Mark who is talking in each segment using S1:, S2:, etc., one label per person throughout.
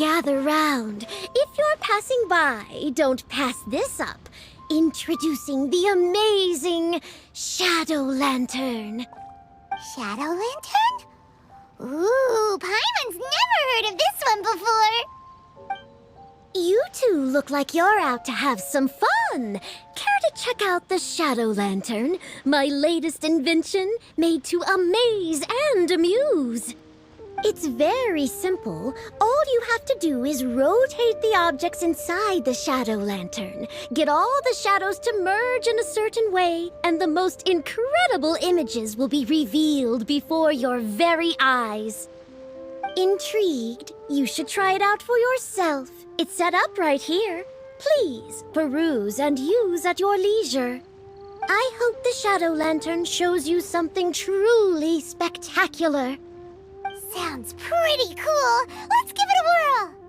S1: gather round. If you're passing by, don't pass this up. Introducing the amazing Shadow Lantern.
S2: Shadow Lantern? Ooh, Paimon's never heard of this one before.
S1: You two look like you're out to have some fun. Care to check out the Shadow Lantern, my latest invention made to amaze and amuse? It's very simple. All you have to do is rotate the objects inside the Shadow Lantern, get all the shadows to merge in a certain way, and the most incredible images will be revealed before your very eyes. Intrigued? You should try it out for yourself. It's set up right here. Please, peruse and use at your leisure. I hope the Shadow Lantern shows you something truly spectacular.
S2: Sounds pretty cool. Let's give it a whirl.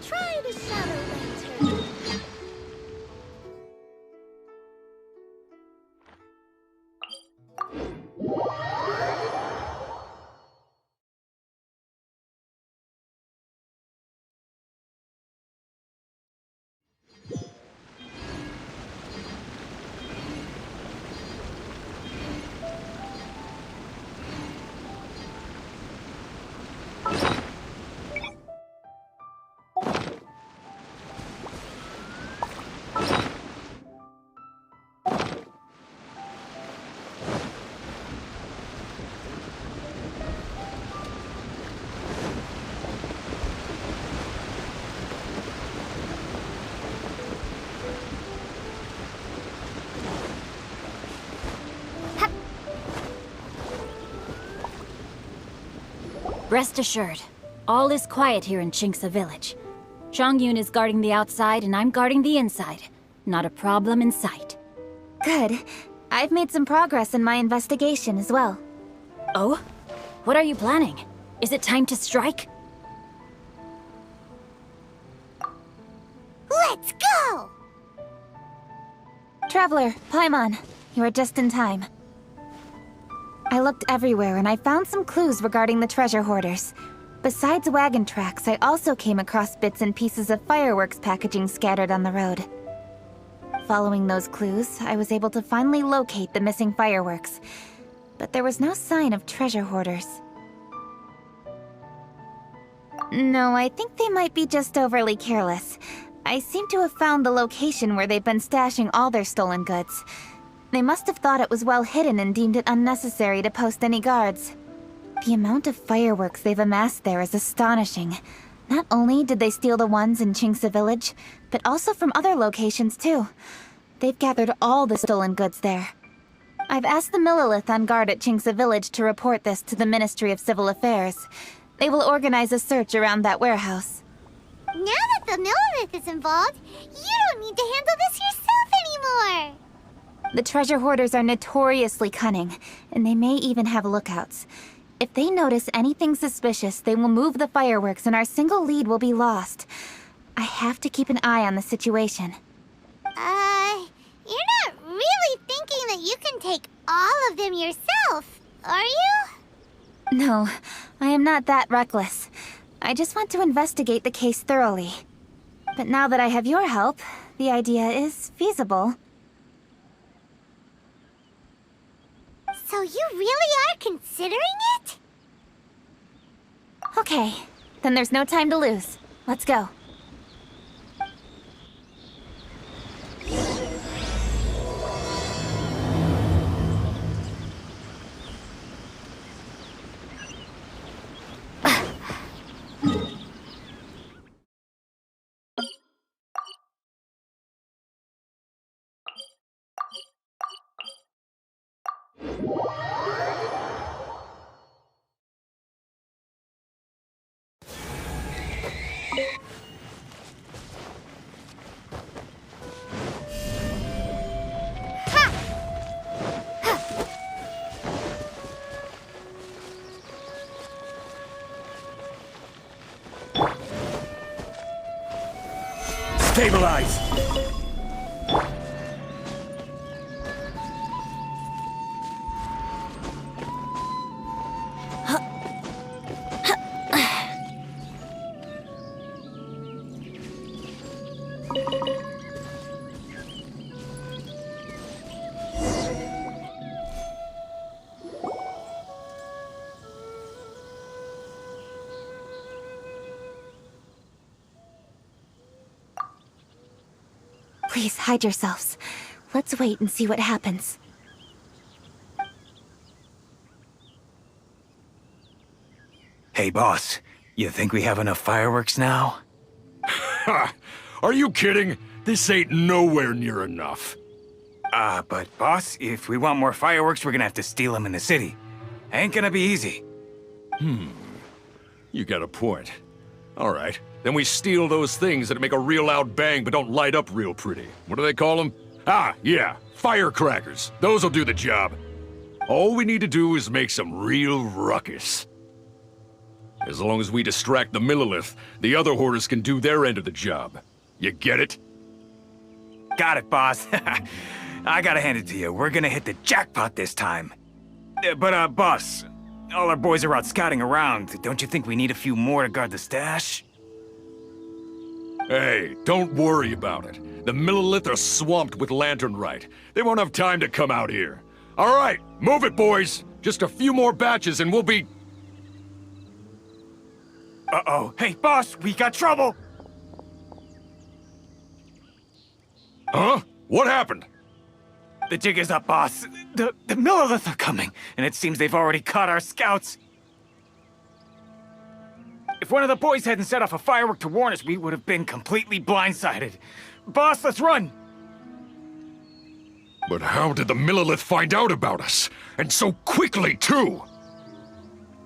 S1: Try the shadow lantern.
S3: Rest assured, all is quiet here in Qingce Village. Zhangyun is guarding the outside and I'm guarding the inside. Not a problem in sight.
S4: Good. I've made some progress in my investigation as well.
S3: Oh? What are you planning? Is it time to strike?
S2: Let's go!
S4: Traveler, Paimon, you are just in time. I looked everywhere and I found some clues regarding the treasure hoarders. Besides wagon tracks, I also came across bits and pieces of fireworks packaging scattered on the road. Following those clues, I was able to finally locate the missing fireworks. But there was no sign of treasure hoarders. No, I think they might be just overly careless. I seem to have found the location where they've been stashing all their stolen goods. They must have thought it was well hidden and deemed it unnecessary to post any guards. The amount of fireworks they've amassed there is astonishing. Not only did they steal the ones in Qingce Village, but also from other locations too. They've gathered all the stolen goods there. I've asked the Millilith on guard at Qingce Village to report this to the Ministry of Civil Affairs. They will organize a search around that warehouse.
S2: Now that the Millilith is involved, you don't need to handle this yourself anymore!
S4: The treasure hoarders are notoriously cunning, and they may even have lookouts. If they notice anything suspicious, they will move the fireworks and our single lead will be lost. I have to keep an eye on the situation.
S2: You're not really thinking that you can take all of them yourself, are you?
S4: No, I am not that reckless. I just want to investigate the case thoroughly. But now that I have your help, the idea is feasible.
S2: So you really are considering it?
S4: Okay, then there's no time to lose. Let's go.
S5: Stabilize!
S4: Please hide yourselves. Let's wait and see what happens.
S5: Hey, boss. You think we have enough fireworks now?
S6: Ha! Are you kidding? This ain't nowhere near enough.
S5: But boss, if we want more fireworks, we're gonna have to steal them in the city. Ain't gonna be easy.
S6: You got a point. All right, then we steal those things that make a real loud bang but don't light up real pretty. What do they call them? Ah, yeah, firecrackers. Those'll do the job. All we need to do is make some real ruckus. As long as we distract the Millilith, the other hoarders can do their end of the job. You get it?
S5: Got it, boss. I gotta hand it to you. We're gonna hit the jackpot this time. But, boss, all our boys are out scouting around. Don't you think we need a few more to guard the stash?
S6: Hey, don't worry about it. The Millilith are swamped with Lantern Rite. They won't have time to come out here. All right, move it, boys. Just a few more batches and we'll be...
S5: Uh-oh. Hey, boss, we got trouble!
S6: Huh? What happened?
S5: The jig is up, boss. The Millilith are coming, and it seems they've already caught our scouts. If one of the boys hadn't set off a firework to warn us, we would have been completely blindsided. Boss, let's run!
S6: But how did the Millilith find out about us? And so quickly, too?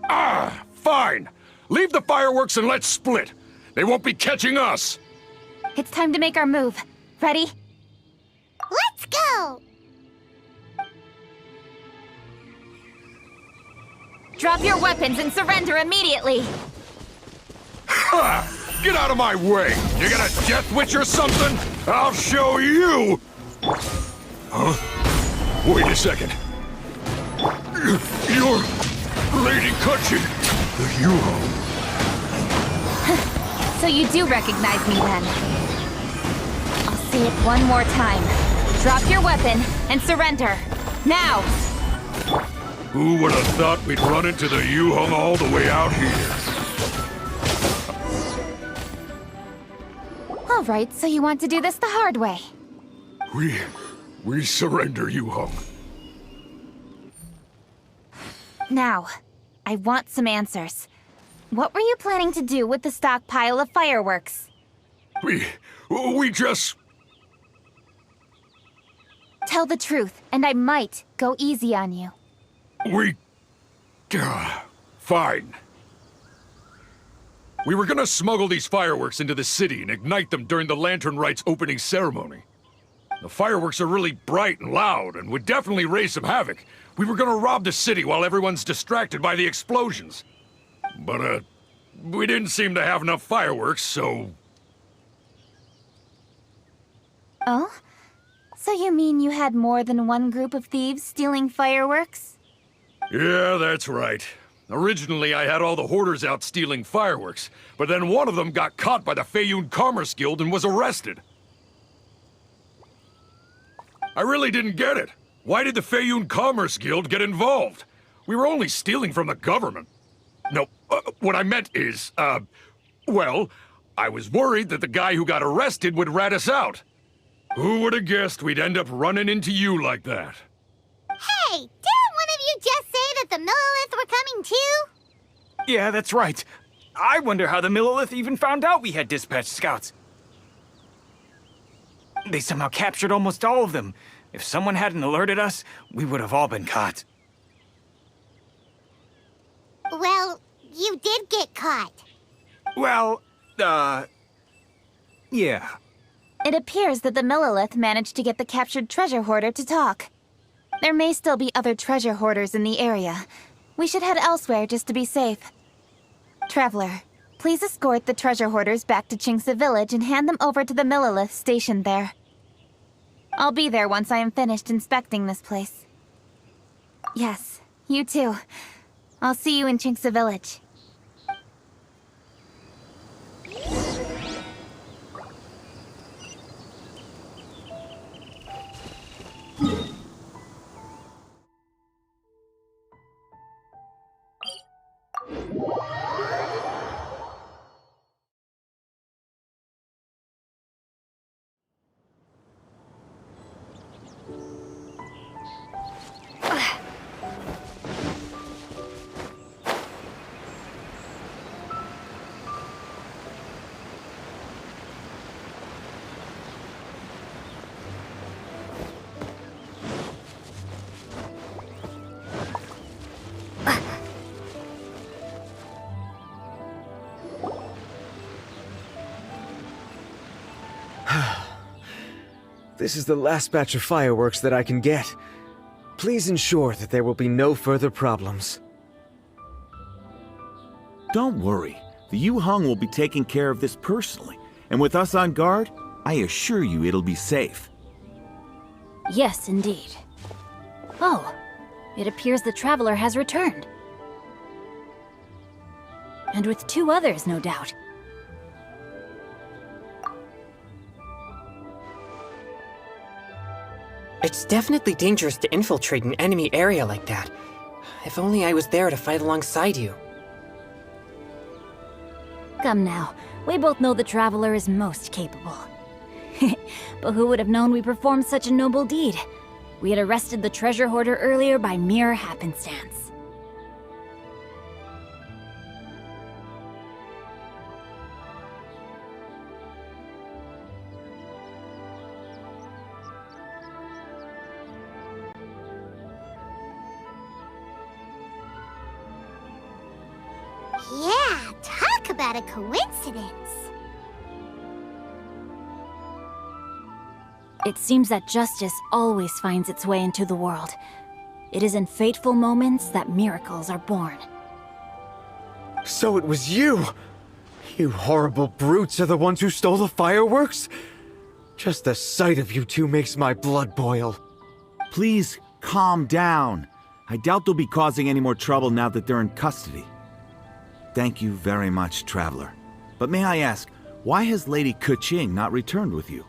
S6: Ah, fine. Leave the fireworks and let's split. They won't be catching us.
S4: It's time to make our move. Ready?
S2: Let's go!
S4: Drop your weapons and surrender immediately!
S6: Ha! Get out of my way! You got a death witch or something? I'll show you! Huh? Wait a second. You're Lady Kutchin, the hero.
S4: So you do recognize me then? I'll say it one more time. Drop your weapon and surrender. Now!
S6: Who would have thought we'd run into the Yuhong all the way out here?
S4: All right, so you want to do this the hard way.
S6: We surrender, Yuhong.
S4: Now, I want some answers. What were you planning to do with the stockpile of fireworks?
S6: We just...
S4: Tell the truth, and I might go easy on you.
S6: Fine. We were gonna smuggle these fireworks into the city and ignite them during the Lantern Rite's opening ceremony. The fireworks are really bright and loud and would definitely raise some havoc. We were gonna rob the city while everyone's distracted by the explosions. But, we didn't seem to have enough fireworks, so...
S4: Oh? So you mean you had more than one group of thieves stealing fireworks?
S6: Yeah, that's right. Originally, I had all the hoarders out stealing fireworks, but then one of them got caught by the Feiyun Commerce Guild and was arrested. I really didn't get it. Why did the Feiyun Commerce Guild get involved? We were only stealing from the government. No, what I meant is, well, I was worried that the guy who got arrested would rat us out. Who would have guessed we'd end up running into you like that?
S2: Hey, didn't one of you just say that the Millilith were coming too?
S5: Yeah, that's right. I wonder how the Millilith even found out we had dispatched scouts. They somehow captured almost all of them. If someone hadn't alerted us, we would have all been caught.
S2: Well, you did get caught.
S5: Well, yeah.
S4: It appears that the Millilith managed to get the captured treasure hoarder to talk. There may still be other treasure hoarders in the area. We should head elsewhere just to be safe. Traveler, please escort the treasure hoarders back to Qingce Village and hand them over to the Millilith stationed there. I'll be there once I am finished inspecting this place. Yes, you too. I'll see you in Qingce Village.
S7: This is the last batch of fireworks that I can get. Please ensure that there will be no further problems.
S8: Don't worry. The Yu Hung will be taking care of this personally. And with us on guard, I assure you it'll be safe.
S3: Yes, indeed. Oh, it appears the traveler has returned. And with 2 others, no doubt.
S9: It's definitely dangerous to infiltrate an enemy area like that. If only I was there to fight alongside you.
S3: Come now, we both know the Traveler is most capable. But who would have known we performed such a noble deed? We had arrested the treasure hoarder earlier by mere happenstance.
S2: Yeah, talk about a coincidence.
S3: It seems that justice always finds its way into the world. It is in fateful moments that miracles are born.
S7: So it was you! You horrible brutes are the ones who stole the fireworks? Just the sight of you two makes my blood boil.
S8: Please, calm down. I doubt they'll be causing any more trouble now that they're in custody. Thank you very much, Traveler. But may I ask, why has Lady Keqing not returned with you?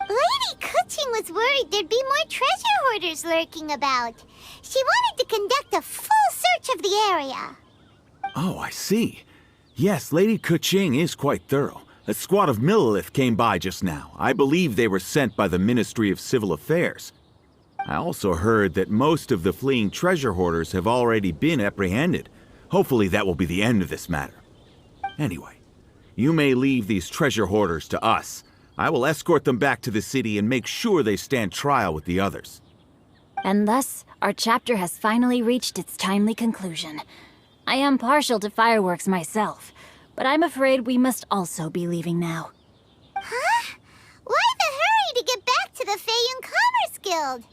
S2: Lady Keqing was worried there'd be more treasure hoarders lurking about. She wanted to conduct a full search of the area.
S8: Oh, I see. Yes, Lady Keqing is quite thorough. A squad of Millilith came by just now. I believe they were sent by the Ministry of Civil Affairs. I also heard that most of the fleeing treasure hoarders have already been apprehended. Hopefully that will be the end of this matter. Anyway, you may leave these treasure hoarders to us. I will escort them back to the city and make sure they stand trial with the others.
S3: And thus, our chapter has finally reached its timely conclusion. I am partial to fireworks myself, but I'm afraid we must also be leaving now.
S2: Huh? Why the hurry to get back to the Feiyun Commerce Guild?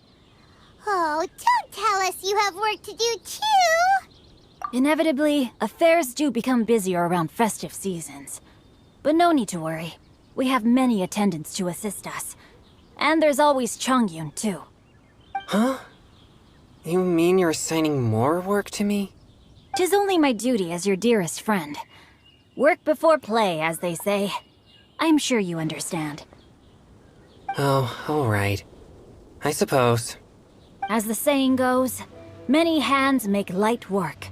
S2: Oh, don't tell us you have work to do too!
S3: Inevitably, affairs do become busier around festive seasons. But no need to worry. We have many attendants to assist us. And there's always Chongyun, too.
S9: Huh? You mean you're assigning more work to me?
S3: 'Tis only my duty as your dearest friend. Work before play, as they say. I'm sure you understand.
S9: Oh, all right. I suppose.
S3: As the saying goes, many hands make light work.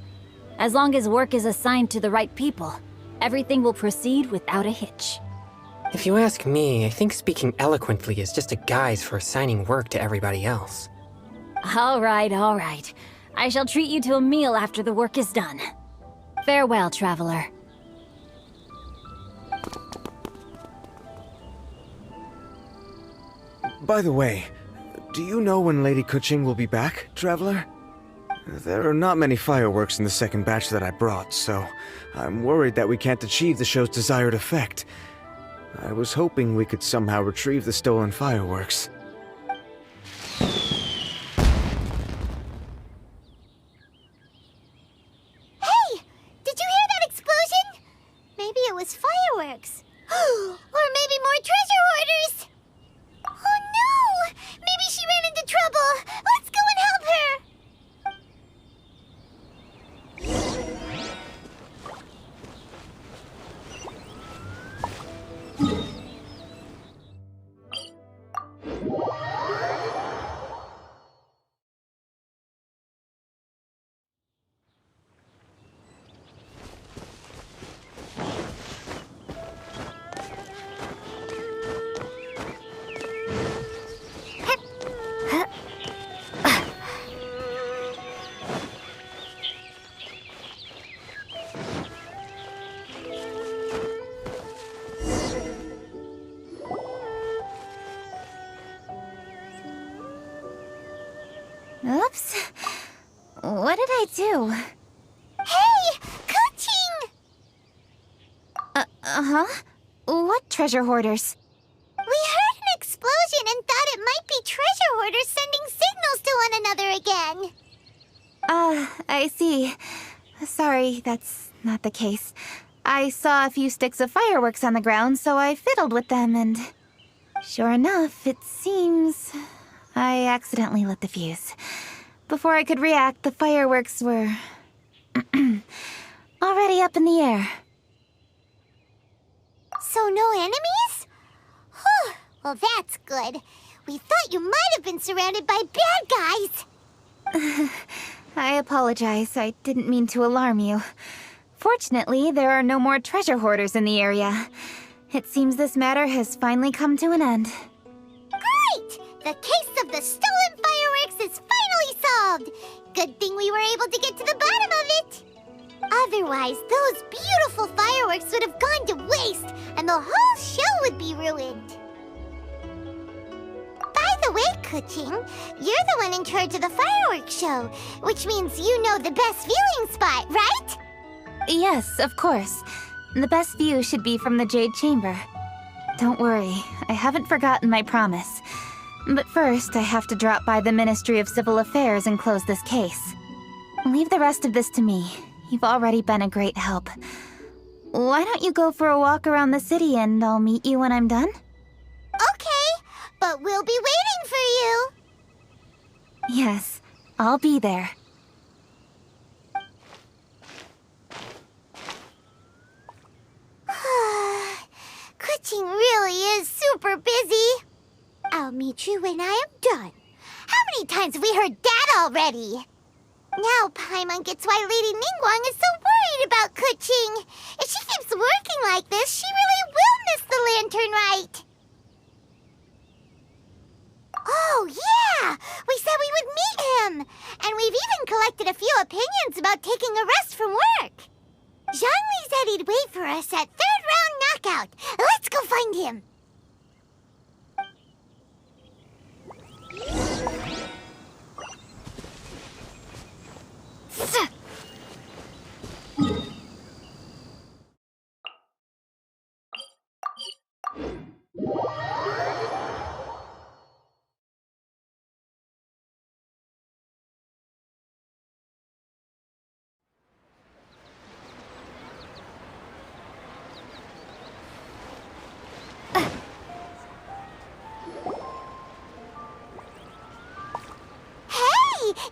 S3: As long as work is assigned to the right people, everything will proceed without a hitch.
S9: If you ask me, I think speaking eloquently is just a guise for assigning work to everybody else.
S3: All right, all right. I shall treat you to a meal after the work is done. Farewell, traveler.
S7: By the way, do you know when Lady Kuching will be back, traveler? There are not many fireworks in the second batch that I brought, so I'm worried that we can't achieve the show's desired effect. I was hoping we could somehow retrieve the stolen fireworks.
S2: Hey! Did you hear that explosion? Maybe it was fireworks. Or maybe more treasure hoarders! Oh no! Maybe she ran into trouble! Let's go and help her!
S4: Oops. What did I do?
S2: Hey! Kuching!
S4: Uh-huh? What treasure hoarders?
S2: We heard an explosion and thought it might be treasure hoarders sending signals to one another again.
S4: I see. Sorry, that's not the case. I saw a few sticks of fireworks on the ground, so I fiddled with them and... Sure enough, it seems... I accidentally lit the fuse. Before I could react, the fireworks were... already up in the air.
S2: So no enemies? Whew, well that's good. We thought you might have been surrounded by bad guys.
S4: I apologize. I didn't mean to alarm you. Fortunately, there are no more treasure hoarders in the area. It seems this matter has finally come to an end.
S2: Great! The case of the stolen fireworks is finally solved! Good thing we were able to get to the bottom of it! Otherwise, those beautiful fireworks would have gone to waste, and the whole show would be ruined. By the way, Kuching, you're the one in charge of the fireworks show, which means you know the best viewing spot, right?
S4: Yes, of course. The best view should be from the Jade Chamber. Don't worry, I haven't forgotten my promise. But first, I have to drop by the Ministry of Civil Affairs and close this case. Leave the rest of this to me. You've already been a great help. Why don't you go for a walk around the city and I'll meet you when I'm done?
S2: Okay, but we'll be waiting for you.
S4: Yes, I'll be there.
S2: Kuching really is super busy. I'll meet you when I am done. How many times have we heard that already? Now Paimon gets why Lady Ningguang is so worried about Kuching. If she keeps working like this, she really will miss the Lantern Rite. Oh, yeah! We said we would meet him! And we've even collected a few opinions about taking a rest from work. Zhongli said he'd wait for us at third round knockout. Let's go find him.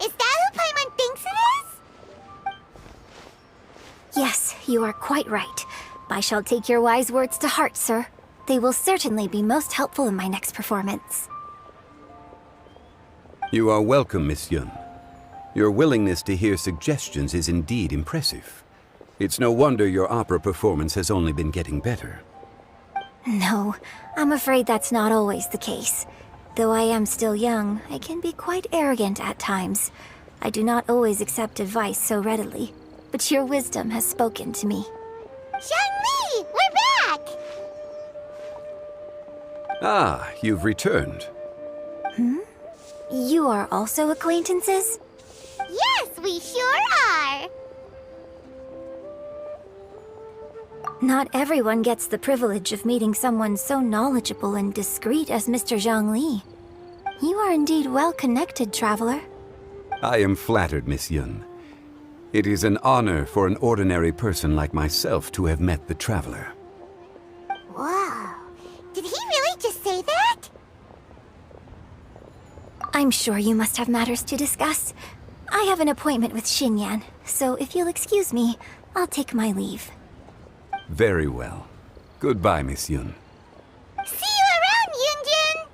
S2: Is that who Paimon thinks it is?
S1: Yes, you are quite right. I shall take your wise words to heart, sir. They will certainly be most helpful in my next performance.
S10: You are welcome, Miss Yun. Your willingness to hear suggestions is indeed impressive. It's no wonder your opera performance has only been getting better.
S3: No, I'm afraid that's not always the case. Though I am still young, I can be quite arrogant at times. I do not always accept advice so readily, but your wisdom has spoken to me.
S2: Xiangli, we're back!
S10: Ah, you've returned.
S3: You are also acquaintances?
S2: Yes, we sure are!
S3: Not everyone gets the privilege of meeting someone so knowledgeable and discreet as Mr. Zhongli. You are indeed well-connected, traveler.
S10: I am flattered, Miss Yun. It is an honor for an ordinary person like myself to have met the traveler.
S2: Whoa, did he really just say that?
S3: I'm sure you must have matters to discuss. I have an appointment with Xinyan, so if you'll excuse me, I'll take my leave.
S10: Very well. Goodbye, Miss Yun.
S2: See you around, Yunjin!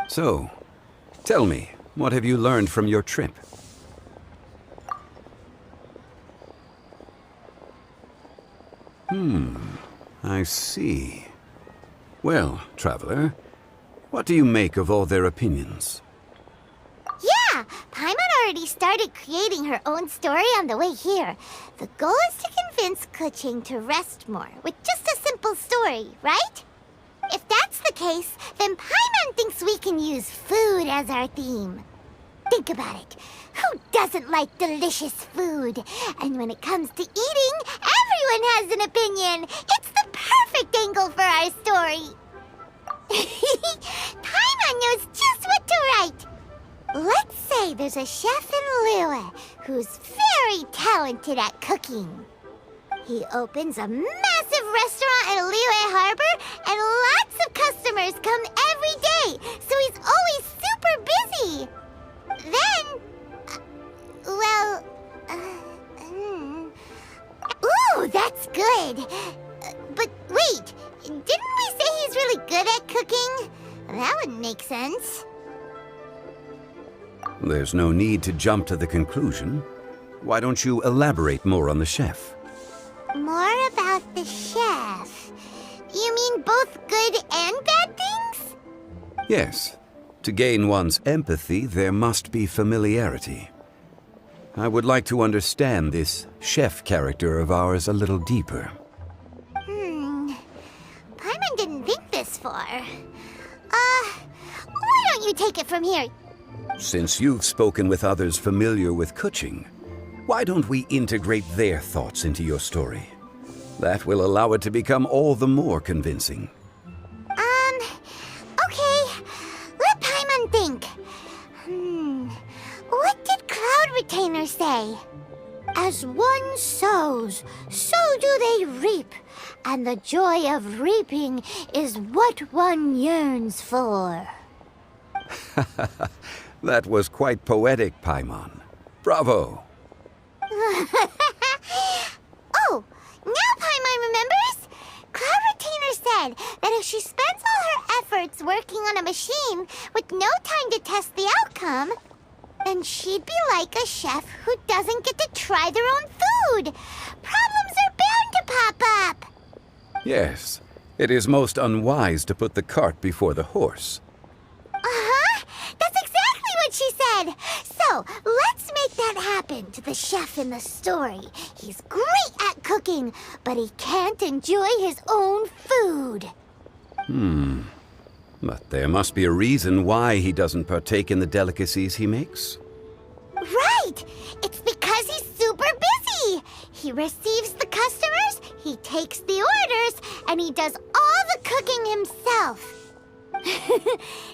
S10: So, tell me, what have you learned from your trip? I see. Well, traveler, what do you make of all their opinions?
S2: Yeah, Paimon already started creating her own story on the way here. The goal is to convince Kuching to rest more with just a simple story, right? If that's the case, then Paimon thinks we can use food as our theme. Think about it. Who doesn't like delicious food? And when it comes to eating, everyone has an opinion. It's the perfect angle for our story. Paimon knows just what to write. Let's say there's a chef in Liyue who's very talented at cooking. He opens a massive restaurant in Liyue Harbor, and lots of customers come every day, so he's always super busy. Then, ooh, that's good. But wait, didn't we say he's really good at cooking? That wouldn't make sense.
S10: There's no need to jump to the conclusion. Why don't you elaborate more on the chef?
S2: More about the chef. You mean both good and bad things?
S10: Yes. To gain one's empathy, there must be familiarity. I would like to understand this chef character of ours a little deeper.
S2: Paimon didn't think this far. Why don't you take it from here?
S10: Since you've spoken with others familiar with Kuching, why don't we integrate their thoughts into your story? That will allow it to become all the more convincing.
S2: Okay. Let Paimon think. What did Cloud Retainer say? As one sows, so do they reap. And the joy of reaping is what one yearns for.
S10: That was quite poetic, Paimon. Bravo!
S2: Oh, now Paimon remembers? Cloud Retainer said that if she spends all her efforts working on a machine with no time to test the outcome, then she'd be like a chef who doesn't get to try their own food. Problems are bound to pop up.
S10: Yes, it is most unwise to put the cart before the horse.
S2: That's exactly what she said. So, let's make that happen to the chef in the story. He's great at cooking, but he can't enjoy his own food.
S10: But there must be a reason why he doesn't partake in the delicacies he makes.
S2: Right! It's because he's super busy. He receives the customers, he takes the orders, and he does all the cooking himself.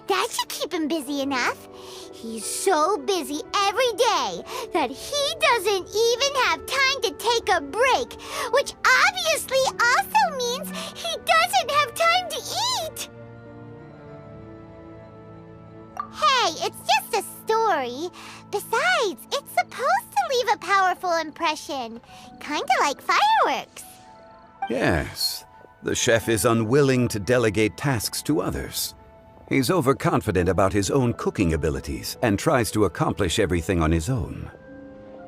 S2: That should keep him busy enough. He's so busy every day that he doesn't even have time to take a break, which obviously also means he doesn't have time to eat. Hey, it's just a story. Besides, it's supposed to leave a powerful impression. Kinda like fireworks.
S10: Yes, the chef is unwilling to delegate tasks to others. He's overconfident about his own cooking abilities and tries to accomplish everything on his own.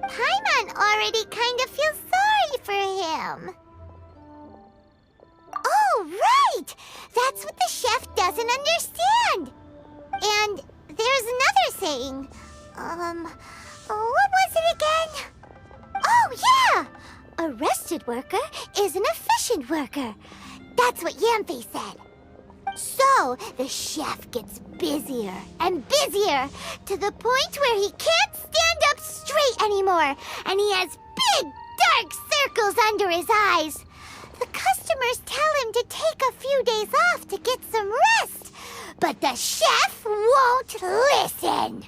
S2: Paimon already kind of feels sorry for him. Oh, right! That's what the chef doesn't understand. And there's another saying. What was it again? Oh, yeah! A rested worker is an efficient worker. That's what Yamfe said. So, the chef gets busier and busier to the point where he can't stand up straight anymore, and he has big, dark circles under his eyes. The customers tell him to take a few days off to get some rest, but the chef won't listen.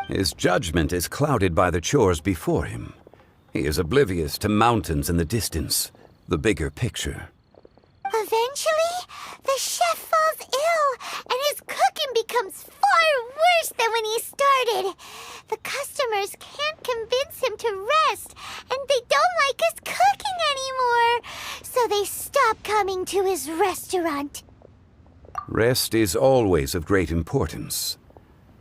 S10: His judgment is clouded by the chores before him. He is oblivious to mountains in the distance, the bigger picture.
S2: Eventually, the chef falls ill, and his cooking becomes far worse than when he started. The customers can't convince him to rest, and they don't like his cooking anymore, so they stop coming to his restaurant.
S10: Rest is always of great importance.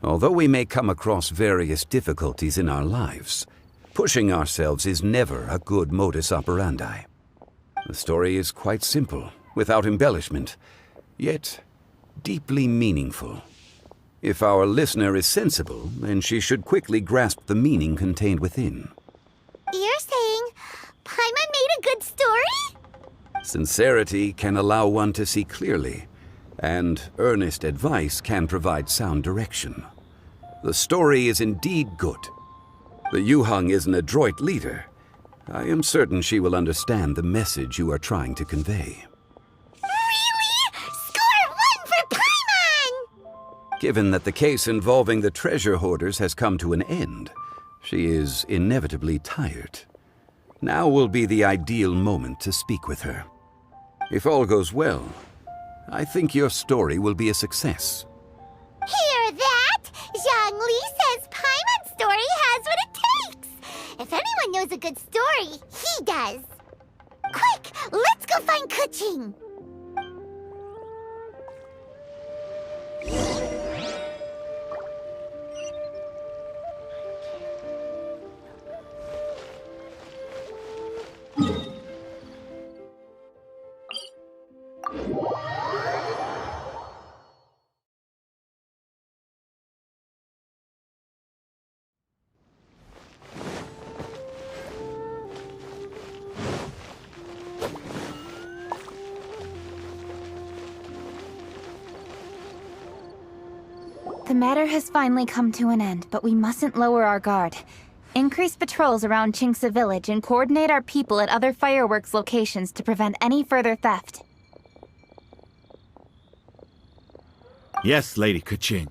S10: Although we may come across various difficulties in our lives, pushing ourselves is never a good modus operandi. The story is quite simple, without embellishment, yet deeply meaningful. If our listener is sensible, then she should quickly grasp the meaning contained within.
S2: You're saying Paimon made a good story?
S10: Sincerity can allow one to see clearly, and earnest advice can provide sound direction. The story is indeed good. The Yuhang is an adroit leader. I am certain she will understand the message you are trying to convey.
S2: Really? Score 1 for Paimon!
S10: Given that the case involving the treasure hoarders has come to an end, she is inevitably tired. Now will be the ideal moment to speak with her. If all goes well, I think your story will be a success.
S2: Hear that? Zhang Li says Paimon's story has what it takes. If anyone knows a good story, he does. Quick, let's go find Kuching.
S4: The matter has finally come to an end, but we mustn't lower our guard. Increase patrols around Qingce village and coordinate our people at other fireworks locations to prevent any further theft.
S8: Yes, Lady Kuching.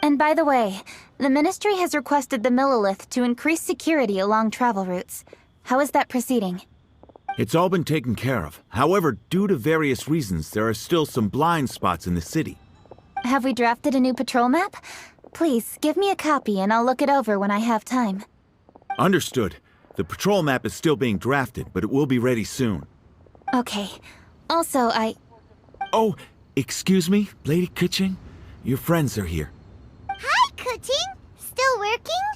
S4: And by the way, the Ministry has requested the Millilith to increase security along travel routes. How is that proceeding?
S8: It's all been taken care of. However, due to various reasons, there are still some blind spots in the city.
S4: Have we drafted a new patrol map? Please, give me a copy and I'll look it over when I have time.
S8: Understood. The patrol map is still being drafted, but it will be ready soon.
S4: Okay. Also,
S8: Oh, excuse me, Lady Kuching? Your friends are here.
S2: Hi, Kuching. Still working?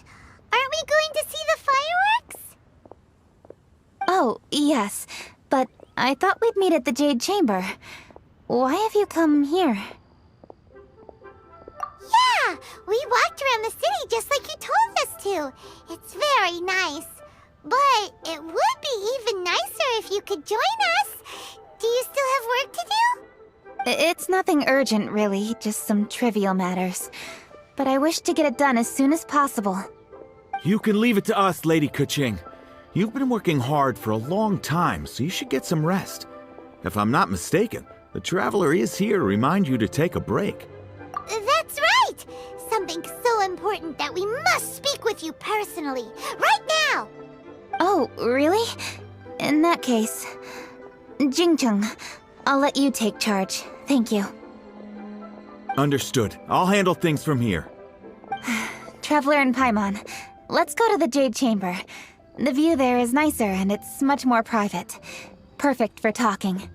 S2: Aren't we going to see the fireworks?
S4: Oh, yes. But I thought we'd meet at the Jade Chamber. Why have you come here?
S2: Yeah, we walked around the city just like you told us to. It's very nice. But it would be even nicer if you could join us. Do you still have work to do?
S4: It's nothing urgent, really. Just some trivial matters. But I wish to get it done as soon as possible.
S8: You can leave it to us, Lady Kuching. You've been working hard for a long time, so you should get some rest. If I'm not mistaken, the Traveler is here to remind you to take a break.
S2: That's right! Something so important that we must speak with you personally, right now!
S4: Oh, really? In that case, Jingcheng, I'll let you take charge. Thank you.
S8: Understood. I'll handle things from here.
S4: Traveler and Paimon, let's go to the Jade Chamber. The view there is nicer and it's much more private. Perfect for talking.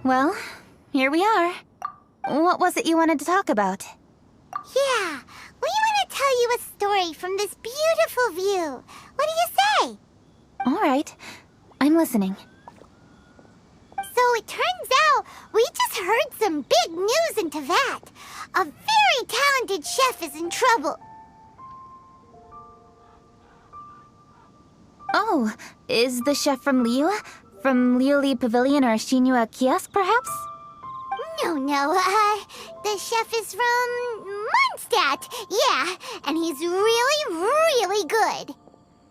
S4: Well, here we are. What was it you wanted to talk about?
S2: Yeah, we want to tell you a story from this beautiful view. What do you say?
S4: All right, I'm listening.
S2: So it turns out we just heard some big news in Teyvat. A very talented chef is in trouble.
S4: Oh, is the chef from Liyue? From Liyue Pavilion or Shinua Kiosk, perhaps?
S2: No, the chef is from Mondstadt. Yeah, and he's really, really good.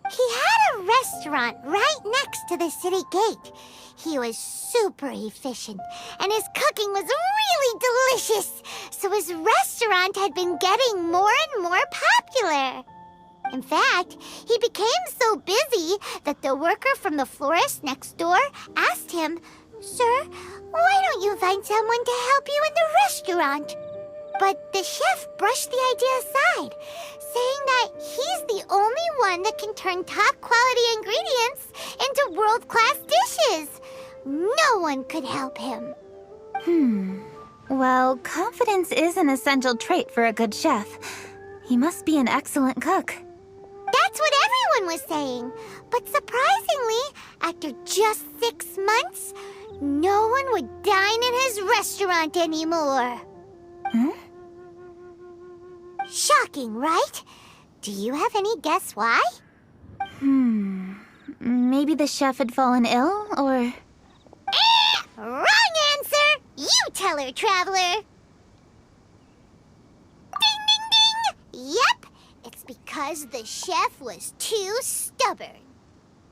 S2: He had a restaurant right next to the city gate. He was super efficient, and his cooking was really delicious, so his restaurant had been getting more and more popular. In fact, he became so busy that the worker from the florist next door asked him, "Sir, why don't you find someone to help you in the restaurant?" But the chef brushed the idea aside, saying that he's the only one that can turn top-quality ingredients into world-class dishes. No one could help him.
S4: Well, confidence is an essential trait for a good chef. He must be an excellent cook.
S2: That's what everyone was saying. But surprisingly, after just 6 months, no one would dine in his restaurant anymore. Shocking, right? Do you have any guess why?
S4: Maybe the chef had fallen ill, or...
S2: Wrong answer! You tell her, Traveler! Ding, ding, ding! Yep, it's because the chef was too stubborn.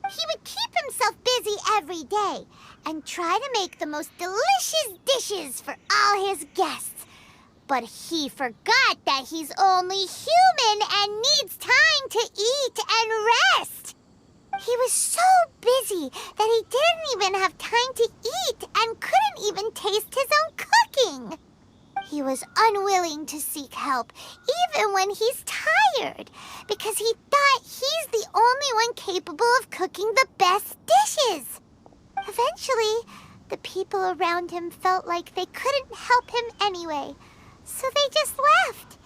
S2: He would keep himself busy every day and try to make the most delicious dishes for all his guests. But he forgot that he's only human and needs time to eat and rest. He was so busy that he didn't even have time to eat and couldn't even taste his own cooking. He was unwilling to seek help, even when he's tired, because he thought he's the only one capable of cooking the best dishes. Eventually, the people around him felt like they couldn't help him anyway, so they just left.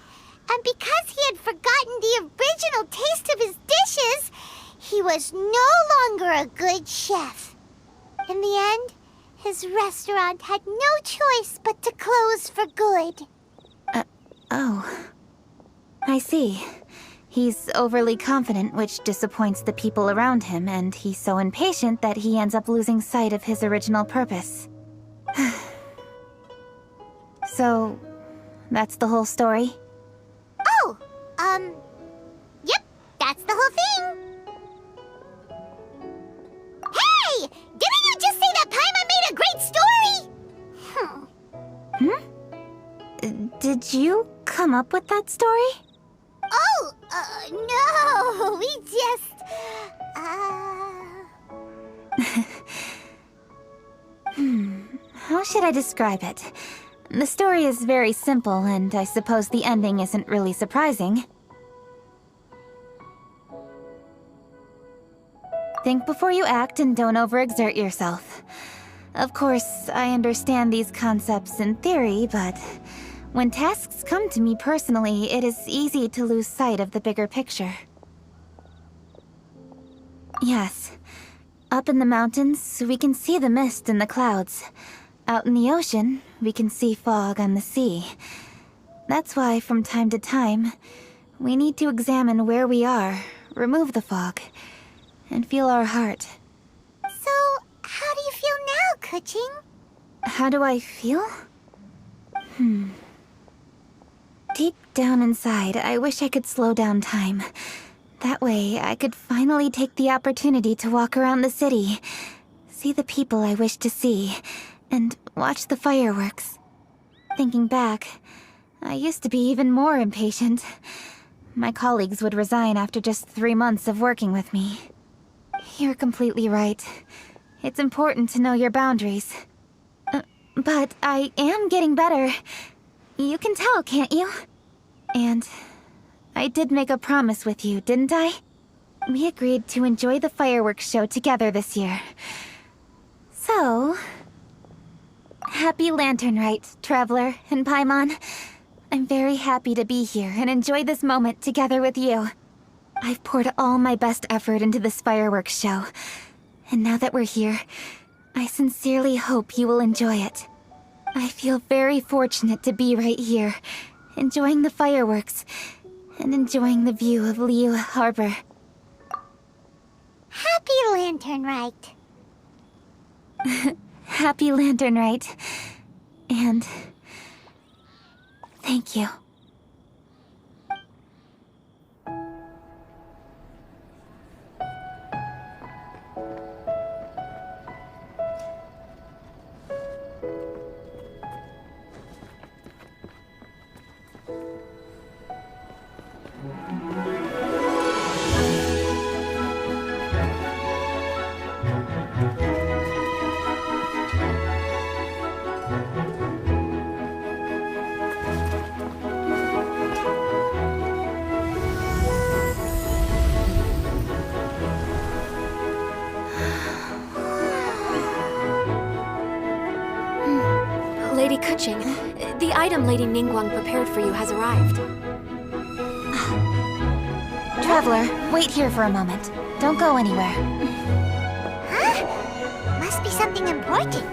S2: And because he had forgotten the original taste of his dishes, he was no longer a good chef. In the end, his restaurant had no choice but to close for good.
S4: Oh. I see. He's overly confident, which disappoints the people around him, and he's so impatient that he ends up losing sight of his original purpose. So, that's the whole story?
S2: Oh, yep, that's the whole thing. Hey! Didn't you just say that Paimon made a great story?
S4: Did you come up with that story?
S2: Oh, no, we just,
S4: How should I describe it? The story is very simple, and I suppose the ending isn't really surprising. Think before you act and don't overexert yourself. Of course, I understand these concepts in theory, but when tasks come to me personally, it is easy to lose sight of the bigger picture. Yes. Up in the mountains, we can see the mist in the clouds. Out in the ocean, we can see fog on the sea. That's why, from time to time, we need to examine where we are, remove the fog, and feel our heart.
S2: So, how do you feel now, Kuching?
S4: How do I feel? Deep down inside, I wish I could slow down time. That way, I could finally take the opportunity to walk around the city, see the people I wish to see, and watch the fireworks. Thinking back, I used to be even more impatient. My colleagues would resign after just 3 months of working with me. You're completely right. It's important to know your boundaries. But I am getting better. You can tell, can't you? And I did make a promise with you, didn't I? We agreed to enjoy the fireworks show together this year. So, Happy Lantern Rite, Traveler and Paimon. I'm very happy to be here and enjoy this moment together with you. I've poured all my best effort into this fireworks show, and now that we're here, I sincerely hope you will enjoy it. I feel very fortunate to be right here, enjoying the fireworks, and enjoying the view of Liyue Harbor.
S2: Happy Lantern Rite.
S4: Happy Lantern Rite. And thank you.
S11: Lady Kuching, the item Lady Ningguang prepared for you has arrived.
S4: Traveler, wait here for a moment. Don't go anywhere.
S2: Huh? Must be something important.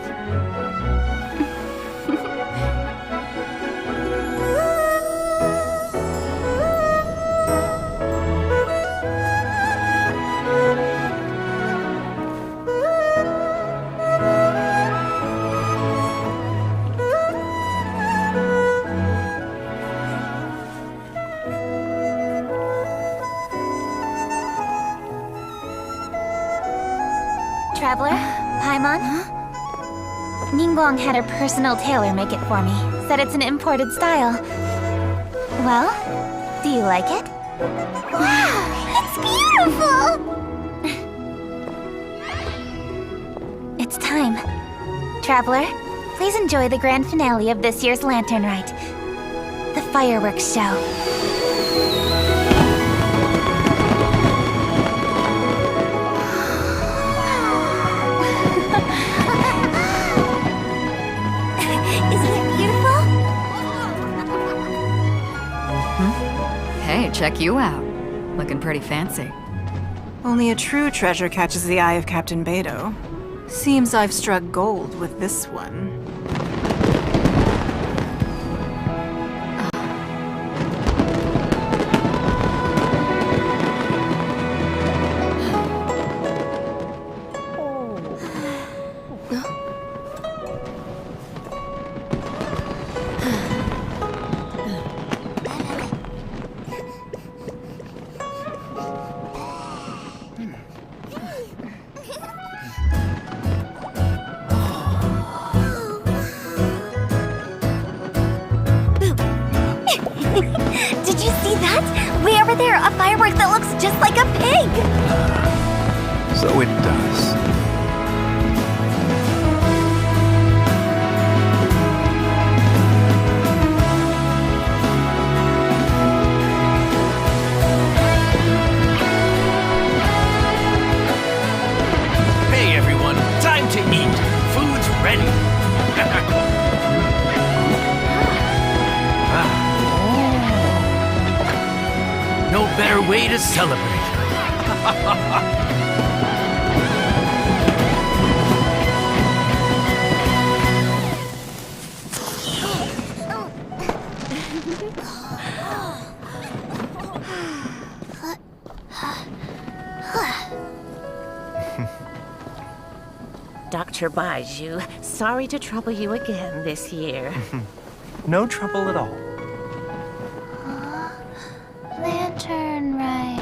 S4: Traveler, Paimon? Ningguang had her personal tailor make it for me. Said it's an imported style. Well, do you like it?
S2: Wow, it's beautiful!
S4: It's time. Traveler, please enjoy the grand finale of this year's Lantern Rite. The fireworks show.
S12: Hey, check you out. Looking pretty fancy.
S13: Only a true treasure catches the eye of Captain Beidou. Seems I've struck gold with this one.
S2: Did you see that? Way over there, a firework that looks just like a pig!
S14: So it does.
S15: Hey everyone, time to eat. Food's ready. No better way to celebrate.
S16: Dr. Baiju, sorry to trouble you again this year.
S15: No trouble at all.
S2: Lantern Rite.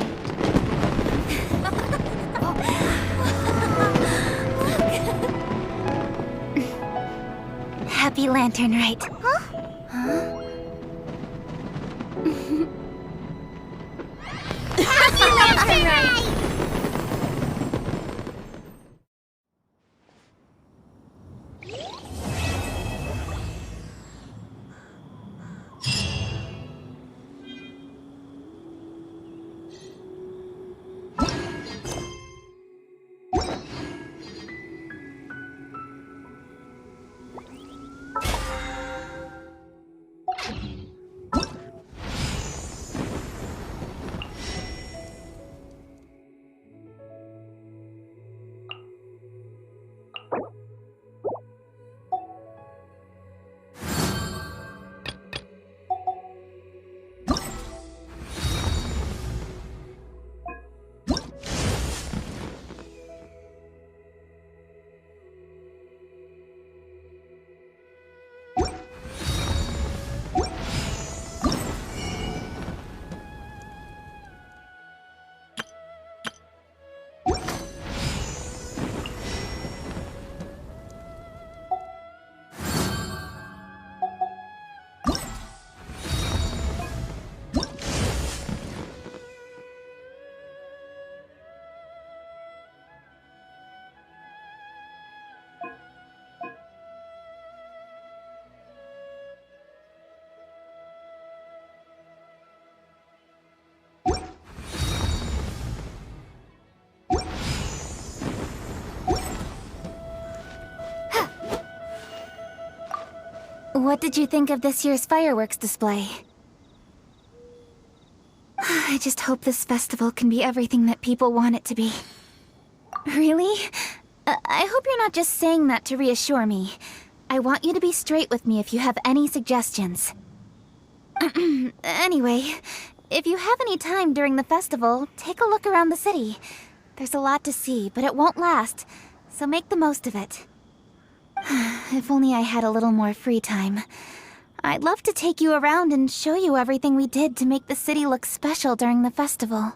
S4: Happy Lantern Rite.
S2: Happy Lantern Rite!
S4: What did you think of this year's fireworks display? I just hope this festival can be everything that people want it to be. Really? I hope you're not just saying that to reassure me. I want you to be straight with me if you have any suggestions. Anyway, if you have any time during the festival, take a look around the city. There's a lot to see, but it won't last, so make the most of it. If only I had a little more free time. I'd love to take you around and show you everything we did to make the city look special during the festival.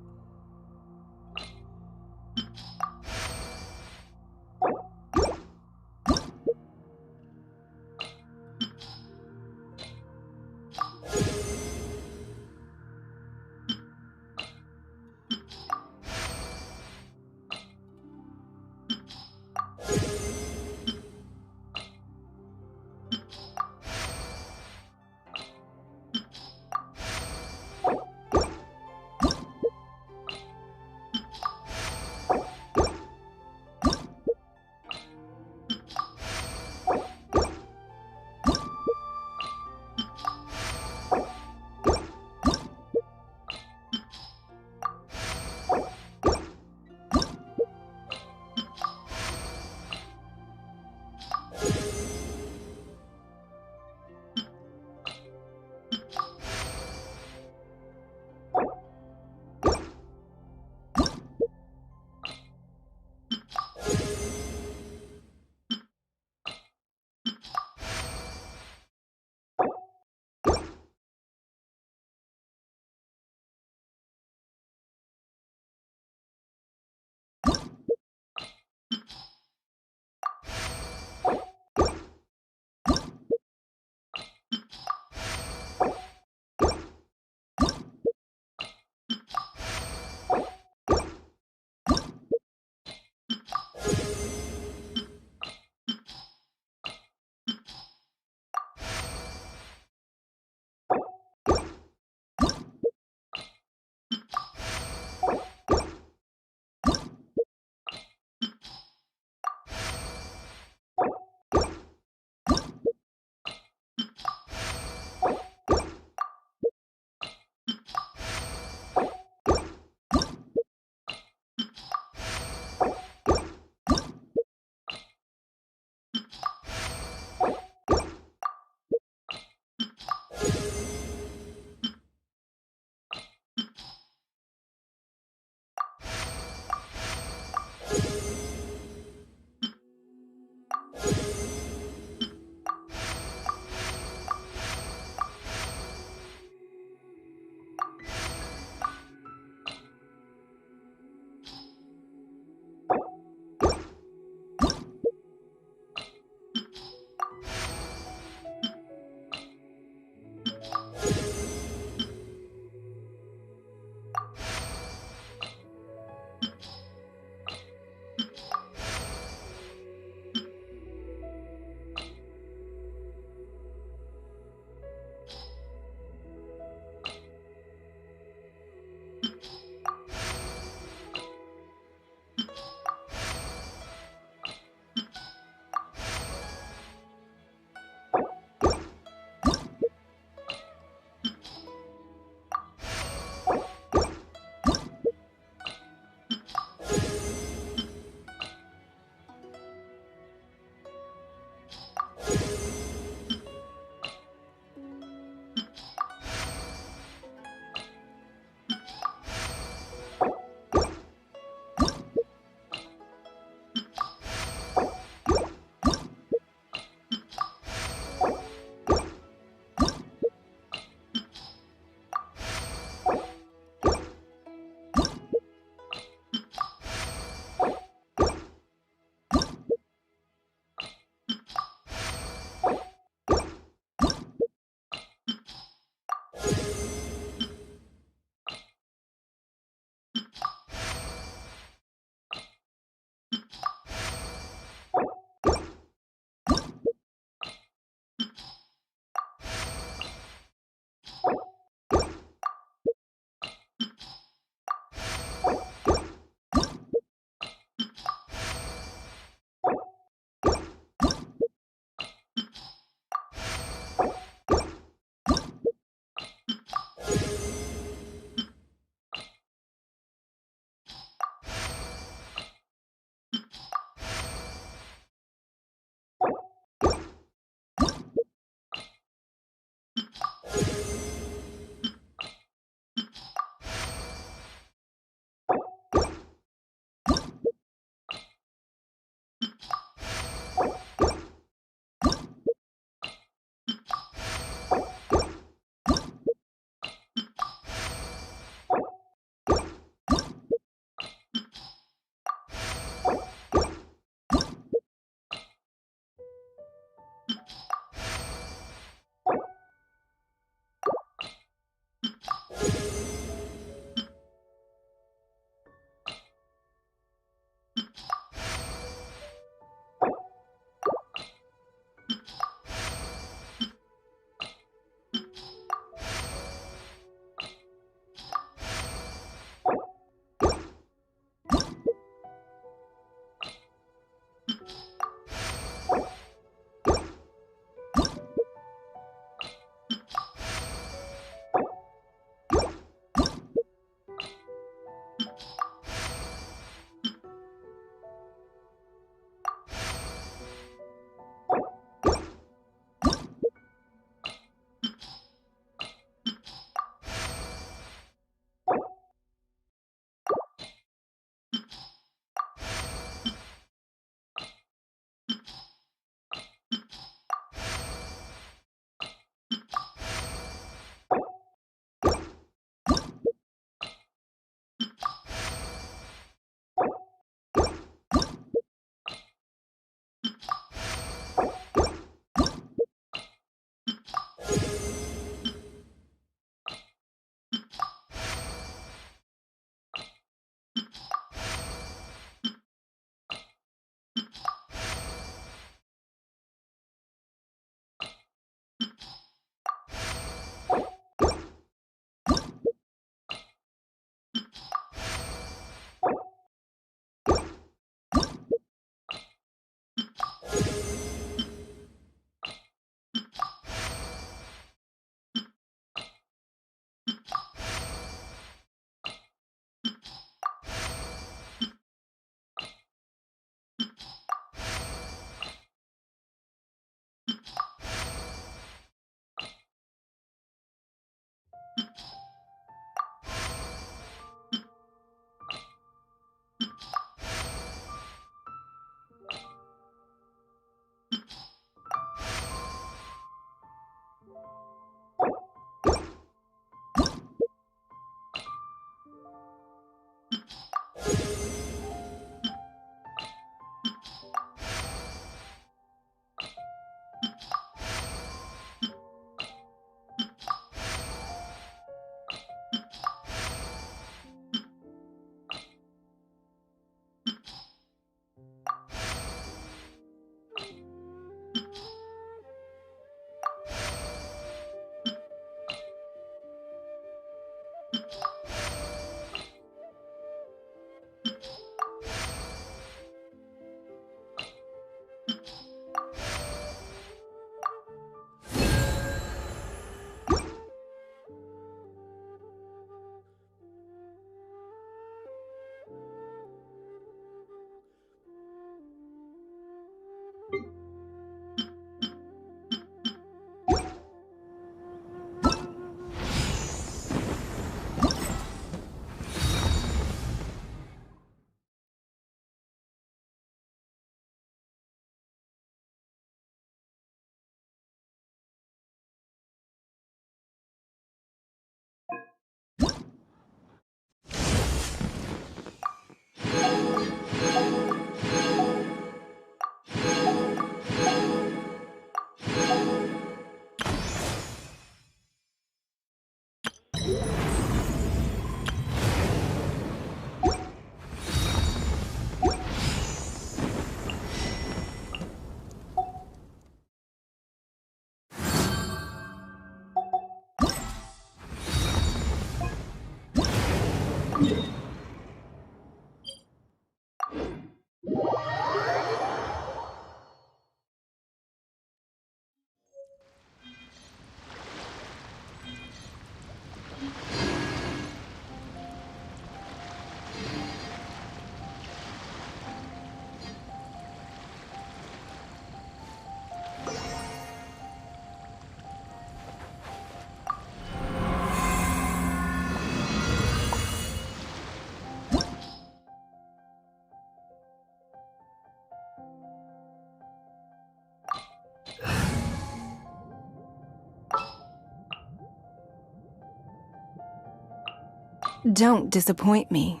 S13: Don't disappoint me.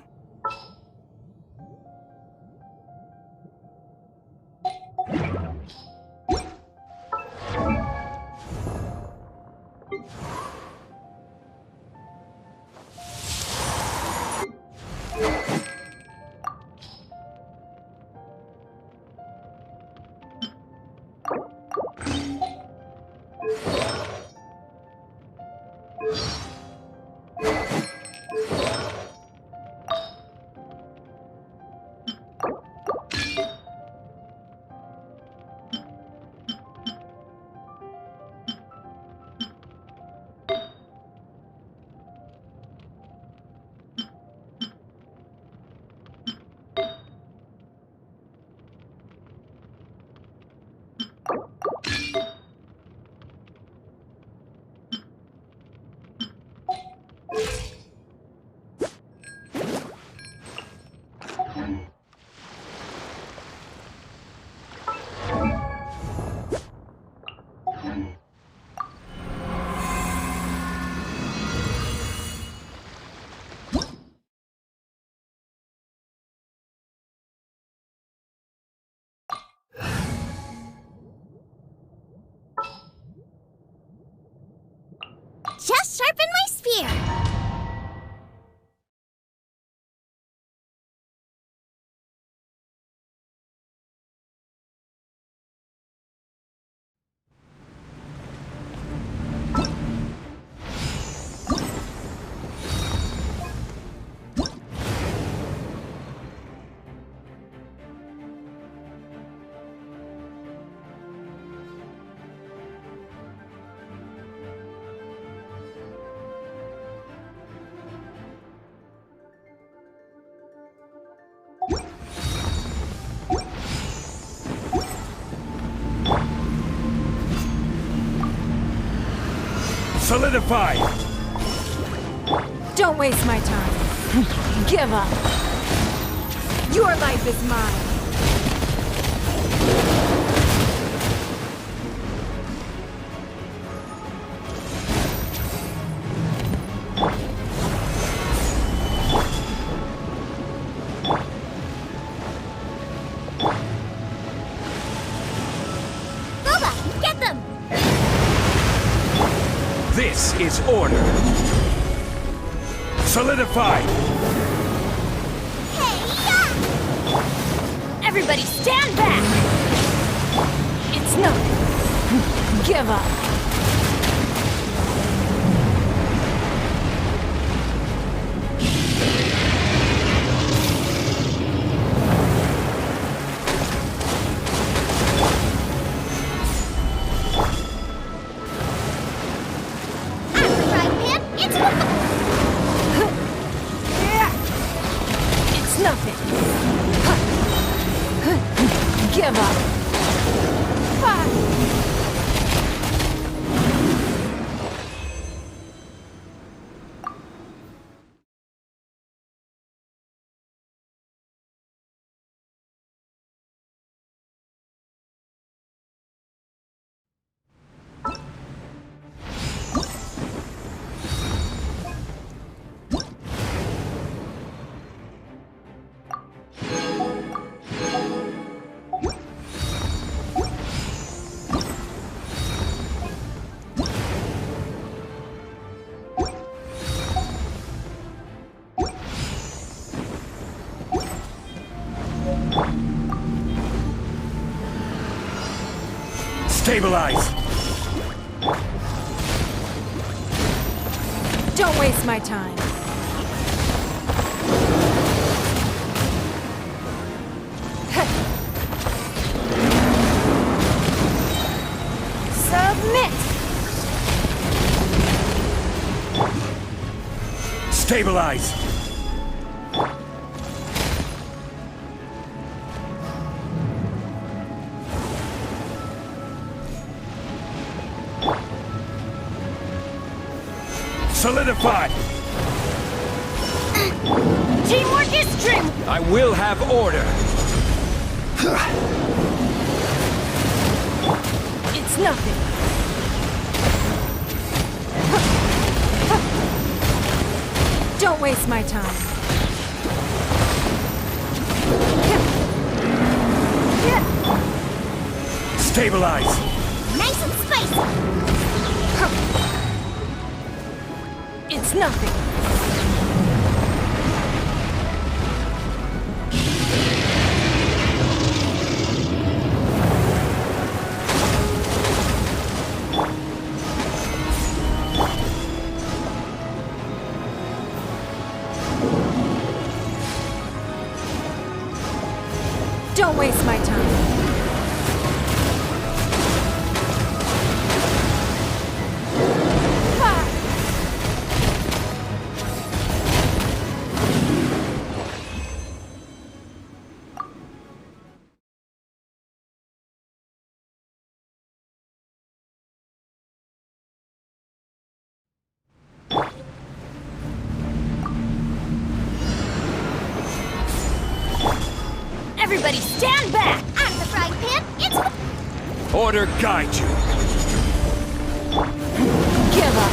S2: Just sharpen my spear.
S5: Solidify!
S17: Don't waste my time. Give up. Your life is mine.
S5: This is order. Solidify!
S17: Everybody stand back! It's nothing. Give up. Give up.
S5: Stabilize!
S17: Don't waste my time. Submit!
S5: Stabilize! Solidify!
S17: Teamwork is strength!
S5: I will have order!
S17: It's nothing. Don't waste my time.
S5: Stabilize!
S2: Nice and spicy!
S17: It's nothing. Don't waste my time.
S2: Everybody stand back! Out of the frying pan, into the...
S5: Order guide you.
S17: Give up.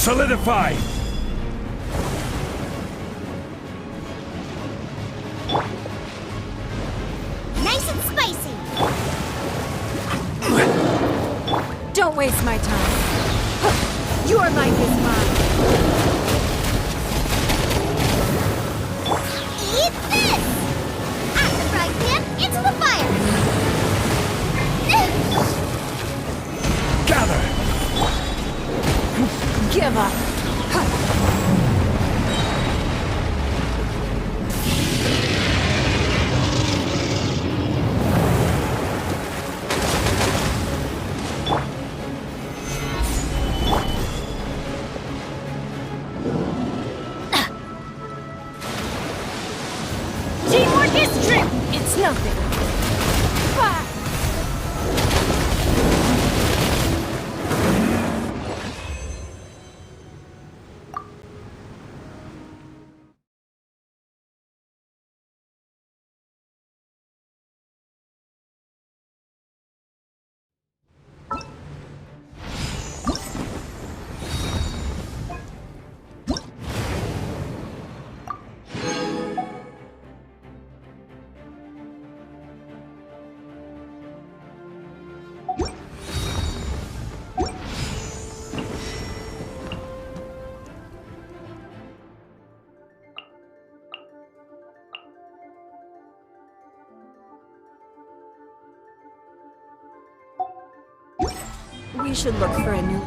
S5: Solidify!
S2: Nice and spicy!
S17: Don't waste my time. Your life is mine.
S2: Eat this! Out of the frying pan, into the fire!
S5: Gather!
S17: Give up.
S2: Teamwork is strength!
S17: It's nothing. We should look for a new...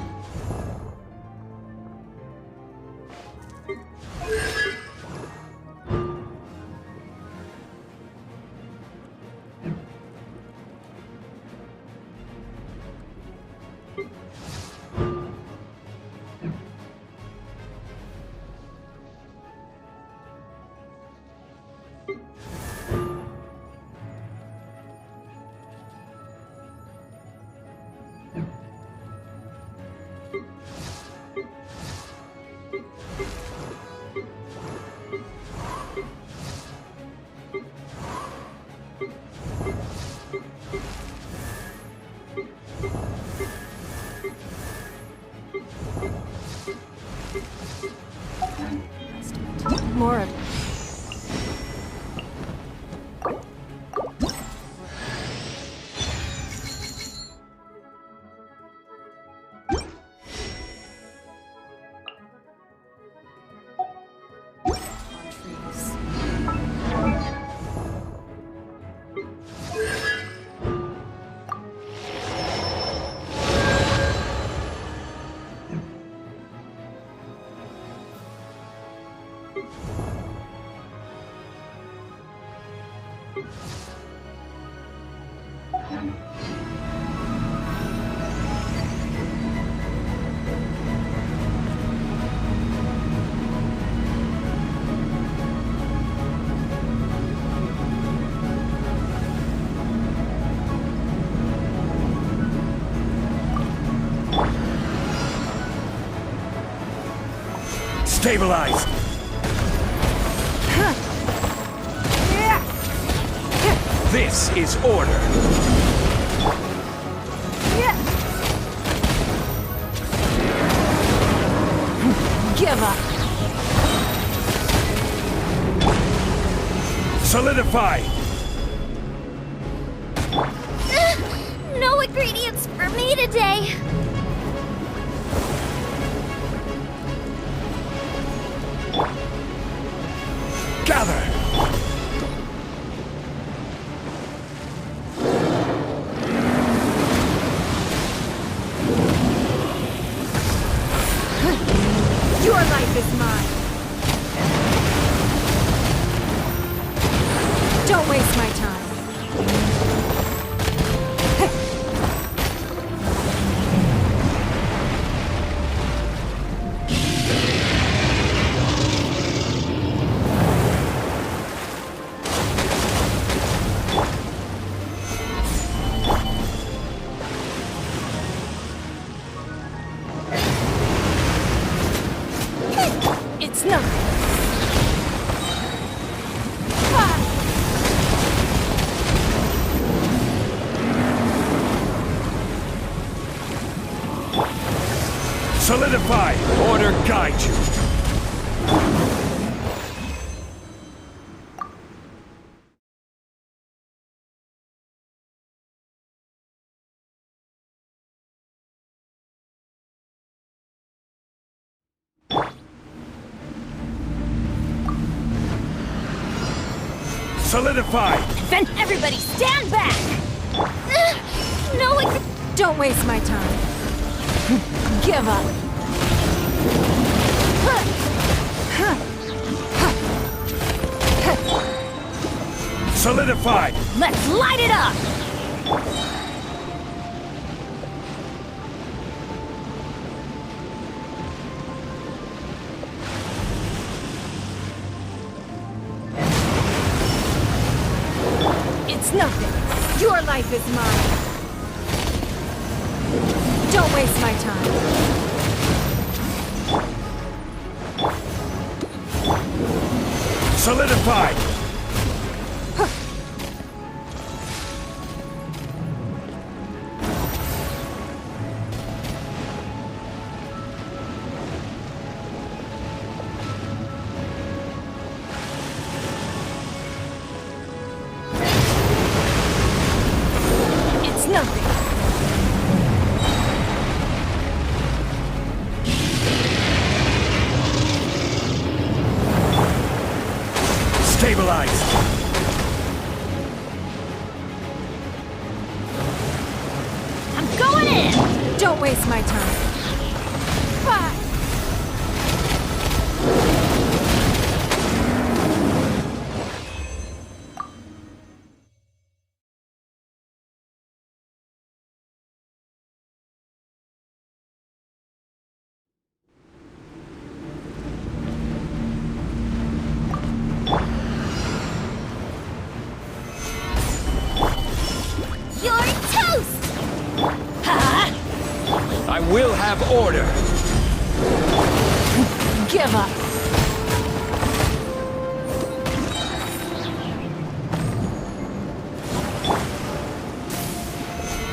S17: More of it.
S5: Stabilize! This is order!
S17: Give up!
S5: Solidify!
S1: No ingredients for me today.
S5: Gather!
S17: Your life is mine. Don't waste my time. It's nothing.
S5: Solidify! Order guide you! Solidify!
S17: Then everybody stand back!
S1: No,
S17: Don't waste my time. Give up.
S5: Solidify!
S17: Let's light it up! It's nothing. Your life is mine. Don't waste my time.
S5: Solidify!
S17: It's nothing.
S5: Stabilize!
S17: I'm going in! Don't waste my time. Bye.
S1: You're toast!
S5: I will have order!
S17: Give up.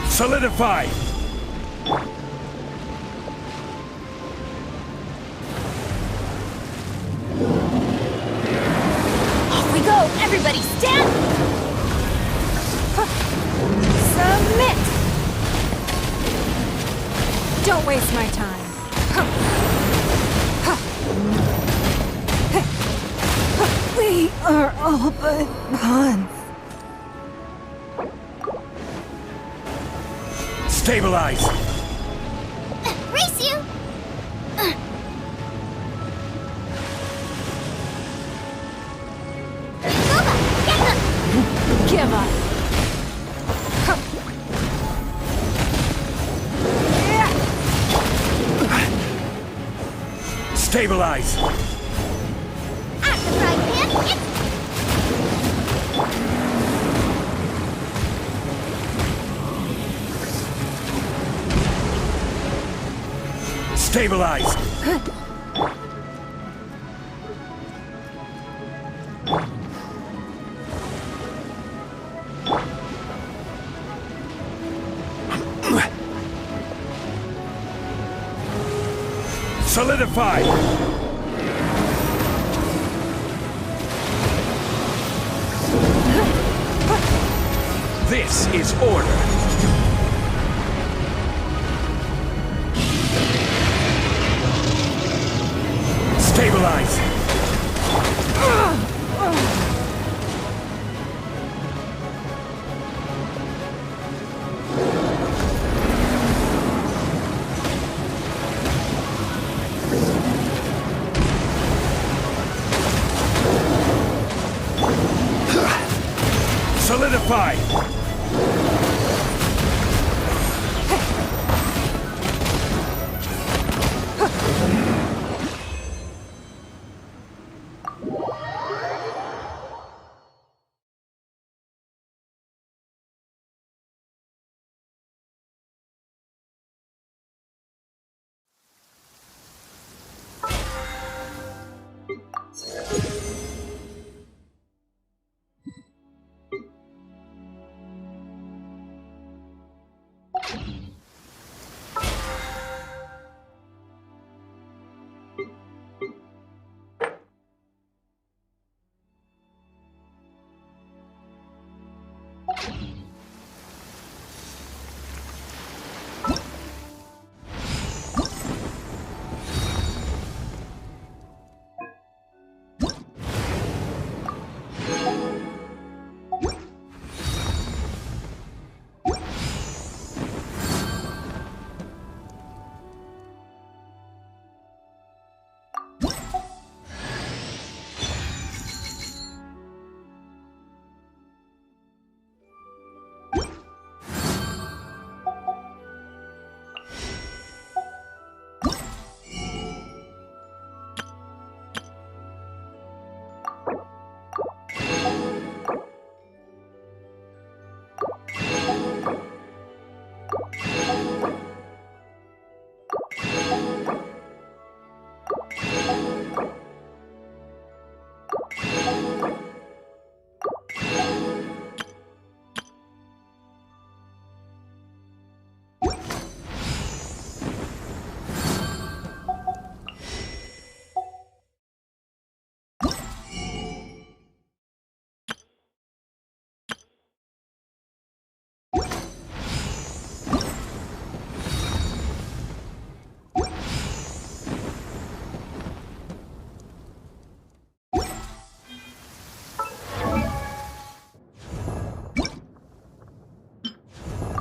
S5: Solidify!
S17: Off we go! Everybody stand! Submit! Don't waste my time. We are all but pawns.
S5: Stabilize!
S1: Race you!
S17: Give up.
S5: Stabilize!
S2: At the frying pan,
S5: Stabilize! Solidify! This is order. Stabilize! Solidify!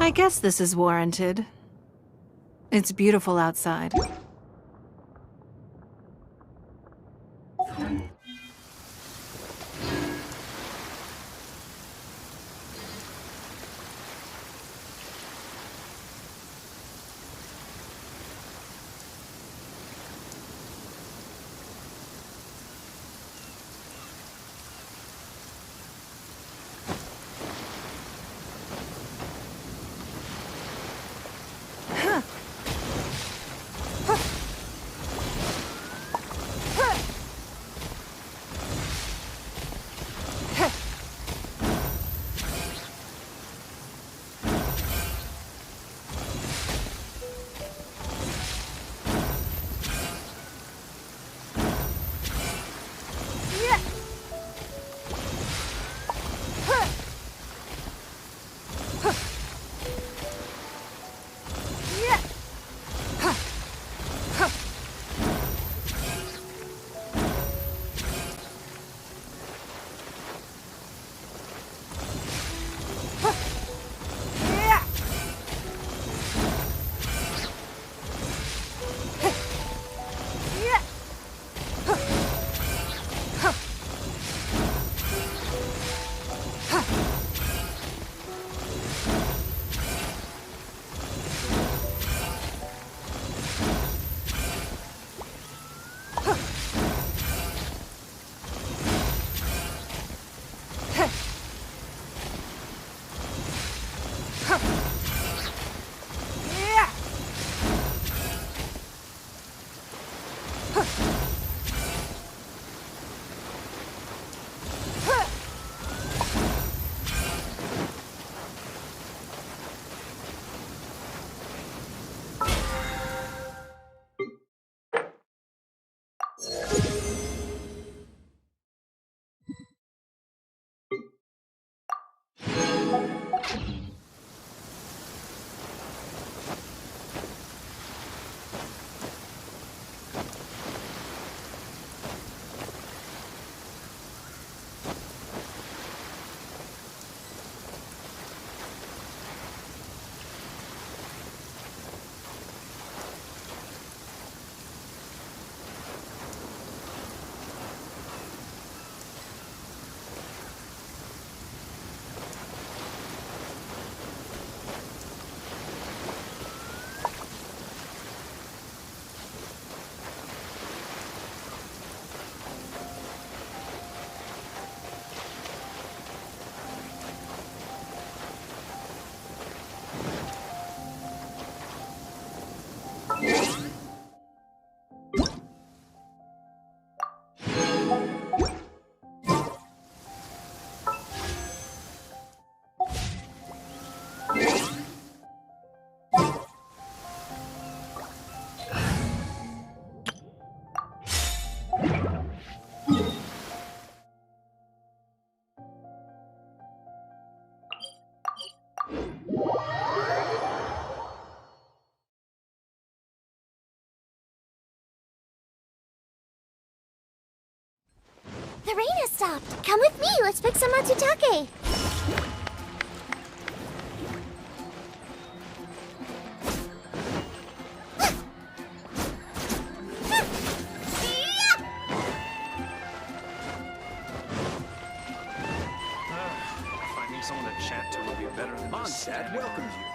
S13: I guess this is warranted. It's beautiful outside.
S2: stopped. Come with me. Let's pick some matsutake.
S15: Finding someone to chat to would be better than
S18: Mondstadt welcomes you